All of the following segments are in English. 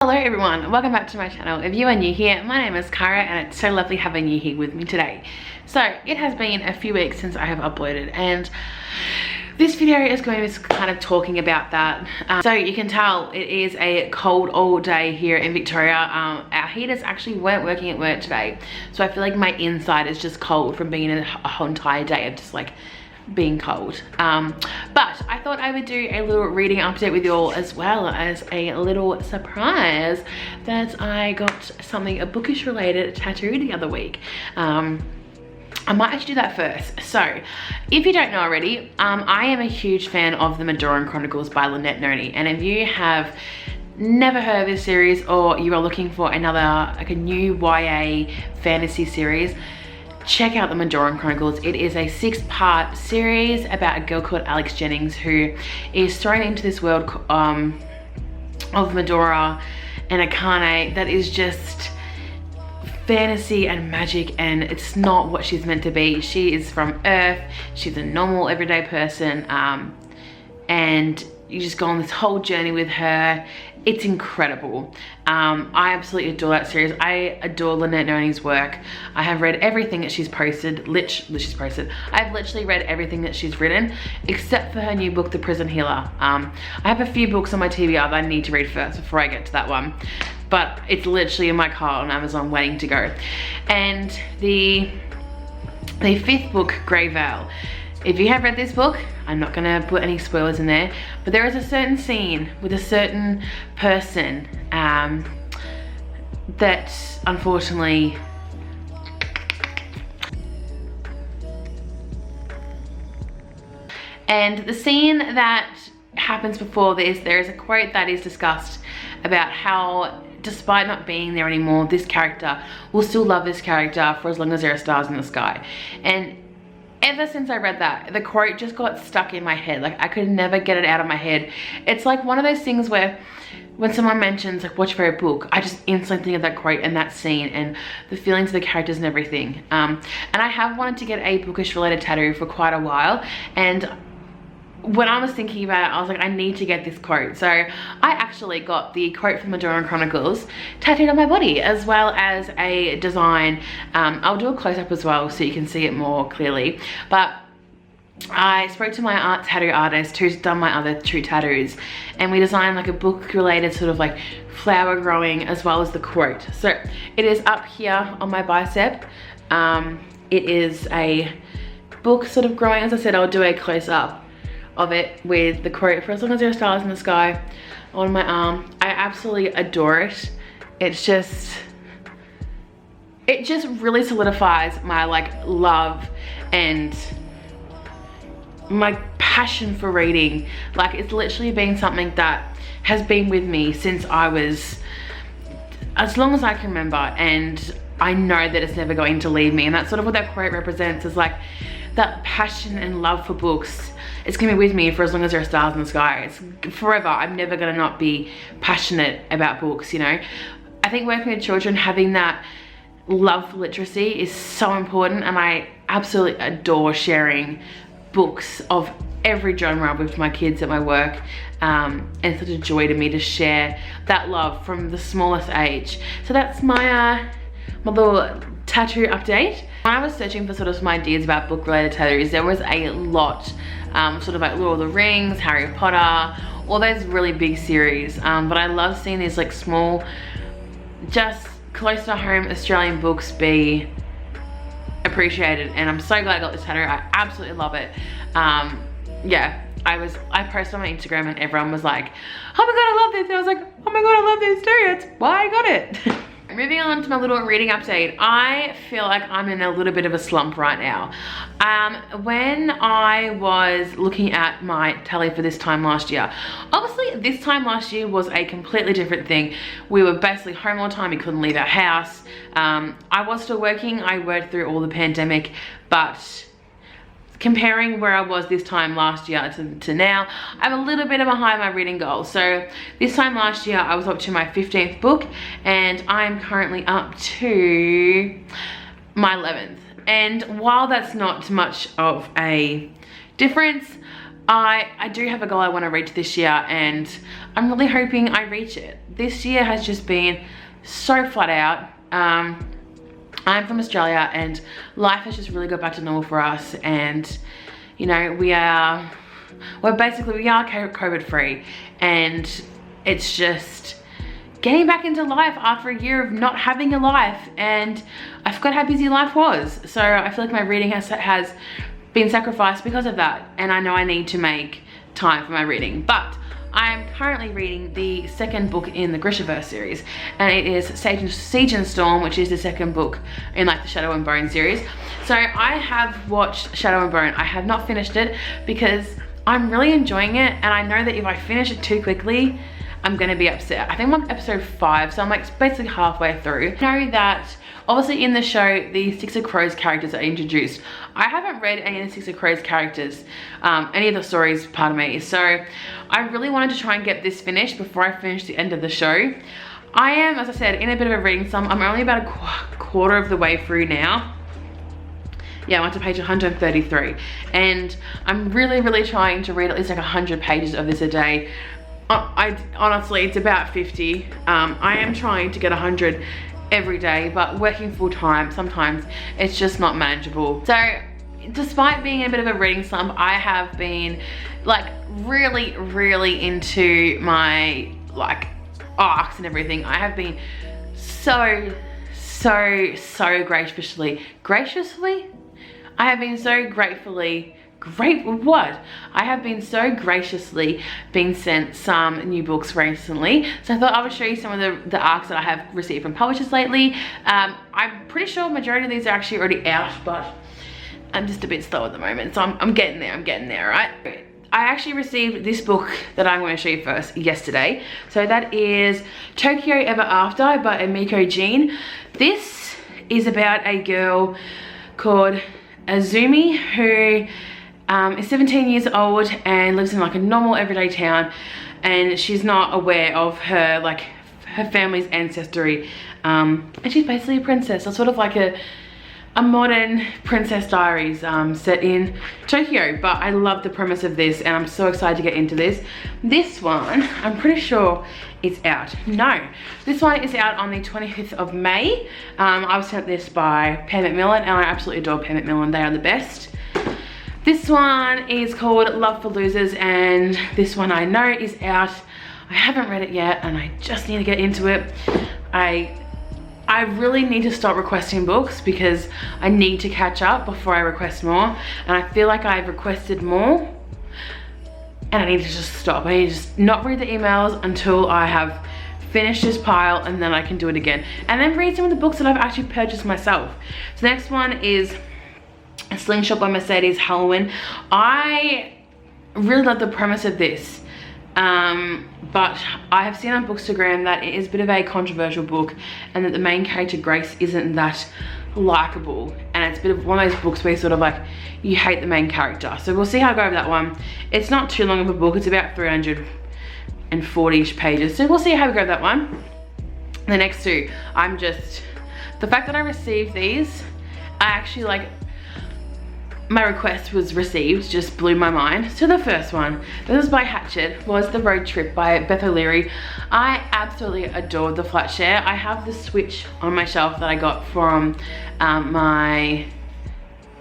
Hello everyone, welcome back to my channel. If you are new here, my name is Cara and it's so lovely having you here with me today. So it has been a few weeks since I have uploaded and this video is going to be kind of talking about that. So you can tell it is a cold all day here in Victoria. Our heaters actually weren't working at work today. So I feel like my inside is just cold from being a whole entire day of just like being cold. But I thought I would do a little reading update with you all, as well as a little surprise that I got a bookish related tattoo the other week. I might actually do that first. So if you don't know already, I am a huge fan of the Mandarin Chronicles by Lynette Noni, and if you have never heard of this series or you are looking for another like a new YA fantasy series, check out the Mandarin Chronicles. It is a 6-part series about a girl called Alex Jennings who is thrown into this world of Medora and Akane that is just fantasy and magic, and it's not what she's meant to be. She is from Earth, she's a normal everyday person, and you just go on this whole journey with her. It's incredible. I absolutely adore that series. I adore Lynette Noni's work. I have read everything that she's posted. I've literally read everything that she's written, except for her new book, The Prison Healer. I have a few books on my TBR that I need to read first before I get to that one. But it's literally in my car on Amazon waiting to go. And the 5th book, Grey Veil. If you have read this book, I'm not gonna put any spoilers in there, but there is a certain scene with a certain person that unfortunately and the scene that happens before this, there is a quote that is discussed about how despite not being there anymore, this character will still love this character for as long as there are stars in the sky. And ever since I read that, the quote just got stuck in my head. Like I could never get it out of my head. It's like one of those things where when someone mentions like what's your favorite book, I just instantly think of that quote and that scene and the feelings of the characters and everything. And I have wanted to get a bookish related tattoo for quite a while, and when I was thinking about it, I was like, I need to get this quote. So I actually got the quote from Mandarin Chronicles tattooed on my body, as well as a design. I'll do a close-up as well so you can see it more clearly. But I spoke to my tattoo artist who's done my other 2 tattoos, and we designed like a book related sort of like flower growing as well as the quote. So it is up here on my bicep. It is a book sort of growing. As I said, I'll do a close-up of it with the quote, for as long as there are stars in the sky, on my arm. I absolutely adore it. It just really solidifies my like love and my passion for reading. Like it's literally been something that has been with me since I was, as long as I can remember, and I know that it's never going to leave me. And that's sort of what that quote represents, is like that passion and love for books. It's gonna be with me for as long as there are stars in the sky. It's forever. I'm never gonna not be passionate about books, you know. I think working with children, having that love for literacy is so important, and I absolutely adore sharing books of every genre with my kids at my work. And it's such a joy to me to share that love from the smallest age. So that's my my little tattoo update. When I was searching for sort of some ideas about book related tattoos, there was a lot, sort of like Lord of the Rings, Harry Potter, all those really big series. But I love seeing these like small, just close to home Australian books be appreciated, and I'm so glad I got this tattoo. I absolutely love it. Yeah, I posted on my Instagram and everyone was like, oh my god, I love this. And I was like, oh my god, I love this too. That's why I got it. Moving on to my little reading update. I feel like I'm in a little bit of a slump right now. When I was looking at my tally for this time last year, obviously this time last year was a completely different thing. We were basically home all the time, we couldn't leave our house. I was still working, I worked through all the pandemic, but comparing where I was this time last year to now, I'm a little bit behind my reading goal. So this time last year, I was up to my 15th book, and I'm currently up to my 11th. And while that's not much of a difference, I do have a goal I want to reach this year, and I'm really hoping I reach it. This year has just been so flat out. I'm from Australia and life has just really got back to normal for us, and you know, we are COVID free, and it's just getting back into life after a year of not having a life, and I forgot how busy life was. So I feel like my reading has been sacrificed because of that, and I know I need to make time for my reading. But I am currently reading the second book in the Grishaverse series, and it is Siege and Storm, which is the second book in like the Shadow and Bone series. So I have watched Shadow and Bone. I have not finished it because I'm really enjoying it, and I know that if I finish it too quickly, I'm gonna be upset. I think I'm on episode 5, so I'm like basically halfway through. I know that obviously in the show, the Six of Crows characters are introduced. I haven't read any of the Six of Crows characters, any of the stories, pardon me. So I really wanted to try and get this finished before I finish the end of the show. I am, as I said, in a bit of a reading slump. I'm only about a quarter of the way through now. Yeah, I went to page 133. And I'm really trying to read at least like 100 pages of this a day. Honestly, it's about 50. I am trying to get 100 every day, but working full time, sometimes it's just not manageable. So despite being in a bit of a reading slump, I have been like really into my like arcs and everything. I have been so graciously, I have been so gratefully I have been so graciously being sent some new books recently. So I thought I would show you some of the arcs that I have received from publishers lately. I'm pretty sure majority of these are actually already out, but I'm just a bit slow at the moment. So I'm getting there, right? I actually received this book that I'm going to show you first yesterday. So that is Tokyo Ever After by Amico Jean. This is about a girl called Azumi who is 17 years old and lives in like a normal everyday town, and she's not aware of her family's ancestry, and she's basically a princess. So sort of like a modern Princess Diaries set in Tokyo. But I love the premise of this, and I'm so excited to get into this. This one, I'm pretty sure it's out. No, this one is out on the 25th of May. I was sent this by Pam Macmillan, and I absolutely adore Pam Macmillan. They are the best. This one is called Love for Losers, and this one I know is out. I haven't read it yet, and I just need to get into it. I really need to stop requesting books because I need to catch up before I request more, and I feel like I've requested more and I need to just stop. I need to just not read the emails until I have finished this pile, and then I can do it again, and then read some of the books that I've actually purchased myself. So the next one is A Slingshot by Mercedes Halloween. I really love the premise of this, but I have seen on Bookstagram that it is a bit of a controversial book, and that the main character Grace isn't that likable, and it's a bit of one of those books where you sort of like, you hate the main character. So we'll see how I go over that one. It's not too long of a book, it's about 340-ish pages, so we'll see how we go with that one. The next two, the fact that I received these, I actually like, my request was received, just blew my mind. So the first one, this is by Hatchet, was The Road Trip by Beth O'Leary. I absolutely adored the flat share. I have the Switch on my shelf that I got from my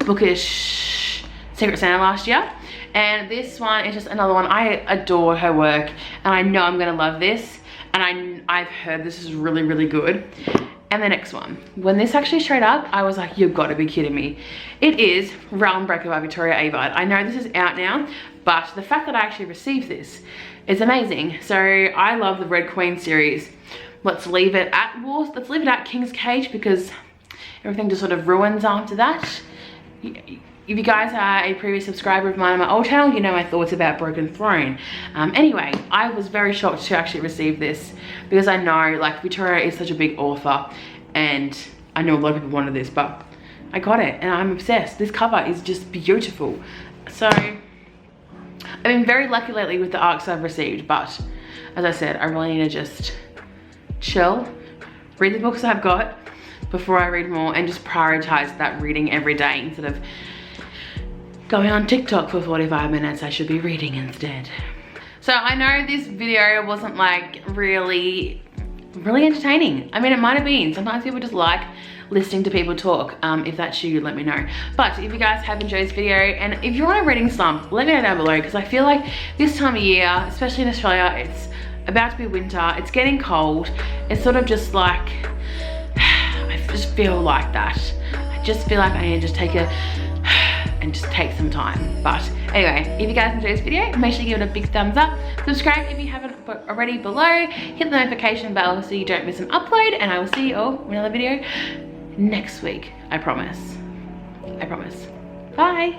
Bookish Secret Santa last year. And this one is just another one. I adore her work, and I know I'm gonna love this. And I've heard this is really good. And the next one, when this actually showed up, I was like, you've got to be kidding me. It is Realm Breaker by Victoria Avard. I know this is out now, but the fact that I actually received this is amazing. So I love the Red Queen series. Let's leave it at King's Cage, because everything just sort of ruins after that. If you guys are a previous subscriber of mine on my old channel, you know my thoughts about Broken Throne. Anyway, I was very shocked to actually receive this, because I know like Victoria is such a big author, and I know a lot of people wanted this, but I got it and I'm obsessed. This cover is just beautiful. So I've been very lucky lately with the arcs I've received, but as I said, I really need to just chill, read the books I've got before I read more, and just prioritize that reading every day instead of going on TikTok for 45 minutes. I should be reading instead. So I know this video wasn't like really entertaining. I mean, it might have been. Sometimes people just like listening to people talk. If that's you, let me know. But if you guys have enjoyed this video, and if you're on a reading slump, let me know down below, because I feel like this time of year, especially in Australia, it's about to be winter, it's getting cold. It's sort of just like, I just feel like that. I just feel like I need to just take some time. But anyway, if you guys enjoyed this video, make sure you give it a big thumbs up. Subscribe if you haven't already below. Hit the notification bell so you don't miss an upload, and I will see you all in another video next week. I promise. I promise. Bye.